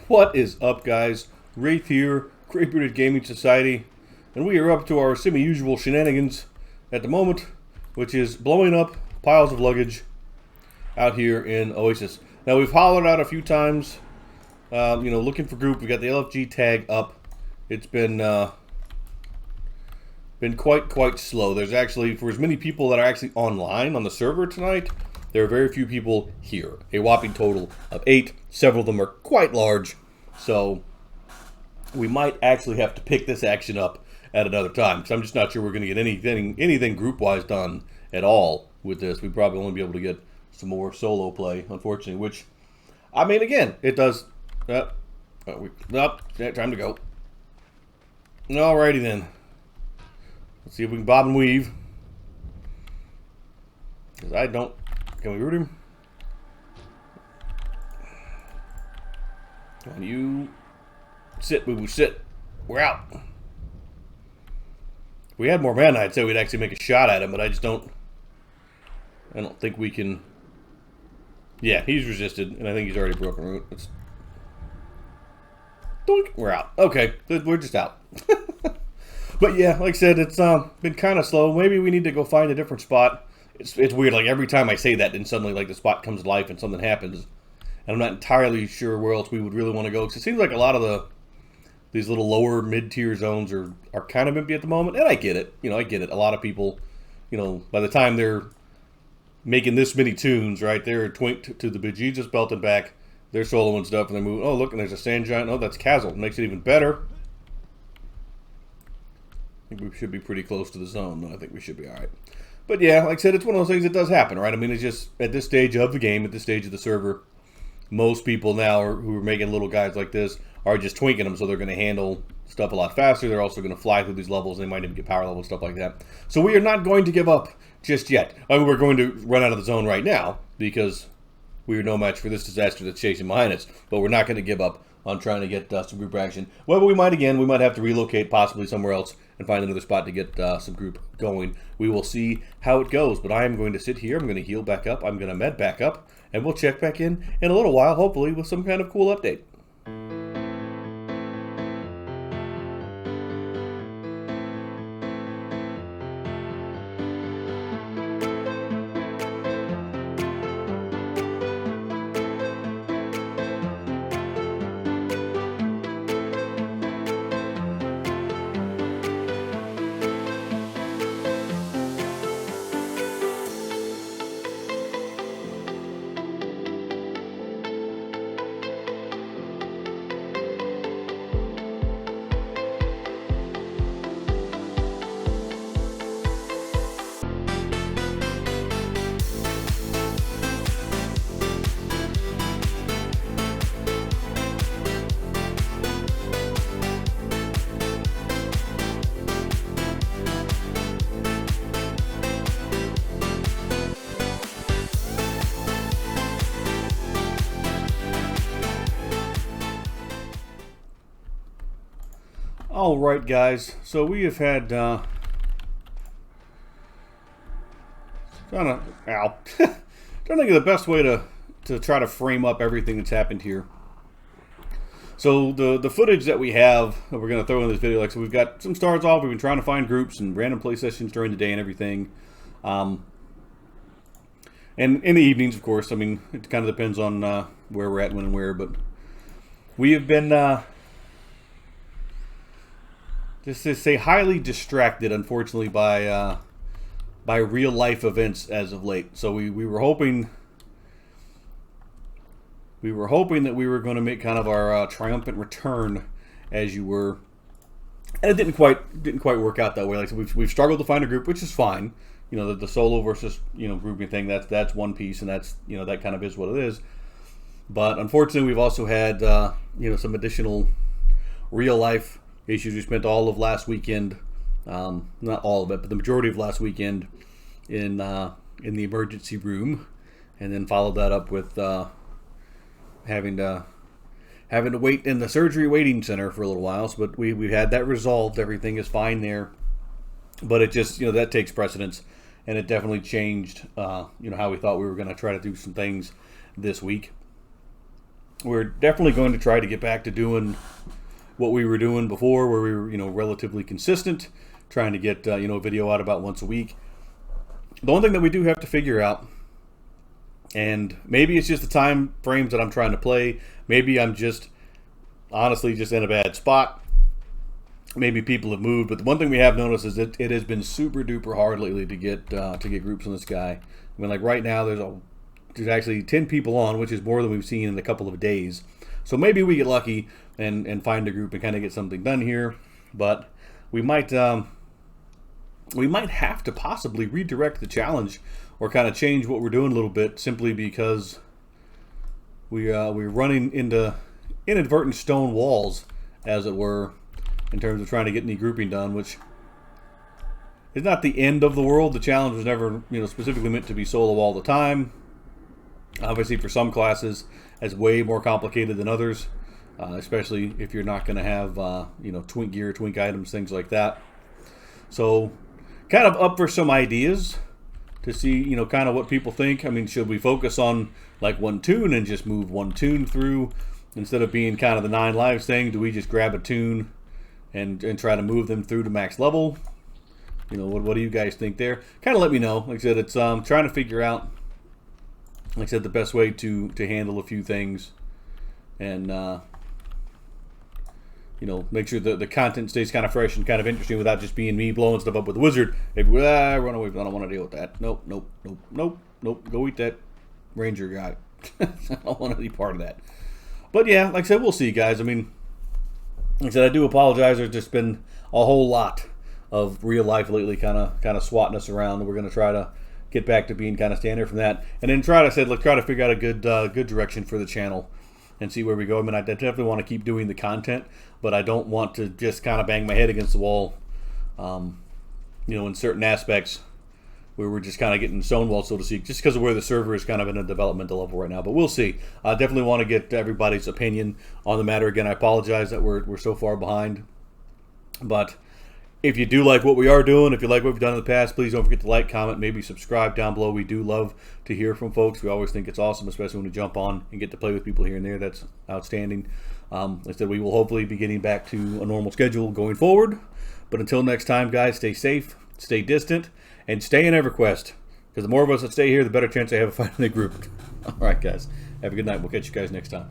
What is up, guys? Wraith here, Great Bearded Gaming Society, and we are up to our semi-usual shenanigans at the moment, which is blowing up piles of luggage out here in Oasis. Now, we've hollered out a few times, looking for group. We got the LFG tag up. It's been quite slow. There's actually, for as many people that are actually online on the server tonight, there are very few people here. A whopping total of 8. Several of them are quite large. So we might actually have to pick this action up at another time, because I'm just not sure we're going to get anything group-wise done at all with this. We probably only be able to get some more solo play, unfortunately, which, I mean, again, it does... time to go. Alrighty then. Let's see if we can bob and weave. Because I don't... Can we root him? Come on, you sit, boo-boo, sit. We're out. If we had more mana, I'd say we'd actually make a shot at him, but I don't think we can. Yeah, he's resisted, and I think he's already broken root. Let's... We're out. Okay, we're just out. But yeah, like I said, it's been kind of slow. Maybe we need to go find a different spot. It's weird, like every time I say that, then suddenly like the spot comes to life and something happens. And I'm not entirely sure where else we would really want to go, because it seems like a lot of these little lower mid-tier zones are kind of empty at the moment. And I get it. I get it. A lot of people, by the time they're making this many tunes, right, they're twinked to the bejesus belt and back. They're soloing stuff, and they're moving. Oh, look, and there's a sand giant. Oh, that's Kazzle. Makes it even better. I think we should be pretty close to the zone, though. I think we should be all right. But yeah, like I said, it's one of those things that does happen, right? I mean, it's just at this stage of the game, at this stage of the server, most people now who are making little guys like this are just twinking them, so they're going to handle stuff a lot faster. They're also going to fly through these levels. They might even get power level, stuff like that. So we are not going to give up just yet. I mean, we're going to run out of the zone right now because we are no match for this disaster that's chasing behind us. But we're not going to give up on trying to get some group action. Well, we might have to relocate possibly somewhere else and find another spot to get some group going. We will see how it goes, but I am going to sit here. I'm going to heal back up. I'm going to med back up, and we'll check back in a little while, hopefully with some kind of cool update. All right, guys. So we have had trying to think of the best way to try to frame up everything that's happened here. So the footage that we have that we're going to throw in this video, like, so we've got some starts off. We've been trying to find groups and random play sessions during the day and everything, and in the evenings, of course. I mean, it kind of depends on where we're at, when and where, but we have been just to say highly distracted, unfortunately, by real life events as of late. So we were hoping that we were going to make kind of our triumphant return, as you were, and it didn't quite work out that way. Like, so we've struggled to find a group, which is fine. The solo versus grouping thing, that's one piece, and that's that kind of is what it is. But unfortunately, we've also had some additional real life issues. We spent all of last weekend, not all of it, but the majority of last weekend in the emergency room, and then followed that up with having to wait in the surgery waiting center for a little while. So, but we've had that resolved. Everything is fine there, but it just that takes precedence, and it definitely changed how we thought we were going to try to do some things this week. we're definitely going to try to get back to doing what we were doing before, where we were, you know, relatively consistent, trying to get, you know, a video out about once a week. The one thing that we do have to figure out, and maybe it's just the time frames that I'm trying to play, maybe I'm just honestly just in a bad spot, maybe people have moved, but the one thing we have noticed is that it has been super duper hard lately to get groups on this guy. I mean, like right now there's actually 10 people on, which is more than we've seen in a couple of days. So maybe we get lucky and find a group and kind of get something done here, but we might have to possibly redirect the challenge or kind of change what we're doing a little bit, simply because we're running into inadvertent stone walls, as it were, in terms of trying to get any grouping done, which is not the end of the world. The challenge was never, you know, specifically meant to be solo all the time. Obviously, for some classes, it's way more complicated than others, especially if you're not going to have, you know, twink gear, twink items, things like that. So, kind of up for some ideas to see, you know, kind of what people think. I mean, should we focus on like one toon and just move one toon through instead of being kind of the 9 lives thing? Do we just grab a toon and try to move them through to max level? You know, what do you guys think there? Kind of let me know. Like I said, it's trying to figure out, like I said, the best way to handle a few things, and you know, make sure the content stays kind of fresh and kind of interesting without just being me blowing stuff up with the wizard. If run away, I don't want to deal with that. Nope, nope, nope, nope, nope. Go eat that ranger guy. I don't want to be part of that. But yeah, like I said, we'll see, guys. I mean, like I said, I do apologize. There's just been a whole lot of real life lately, kind of swatting us around. We're going to try to get back to being kind of standard from that, and then try to figure out a good direction for the channel and see where we go. I mean, I definitely want to keep doing the content, but I don't want to just kind of bang my head against the wall, you know, in certain aspects where we're just kind of getting stonewalled, so to speak, just because of where the server is kind of in a developmental level right now. But we'll see. I definitely want to get everybody's opinion on the matter. Again, I apologize that we're so far behind, but if you do like what we are doing, if you like what we've done in the past, please don't forget to like, comment, maybe subscribe down below. We do love to hear from folks. We always think it's awesome, especially when we jump on and get to play with people here and there. That's outstanding. Like I said, we will hopefully be getting back to a normal schedule going forward. But until next time, guys, stay safe, stay distant, and stay in EverQuest. Because the more of us that stay here, the better chance I have of finding a group. All right, guys. Have a good night. We'll catch you guys next time.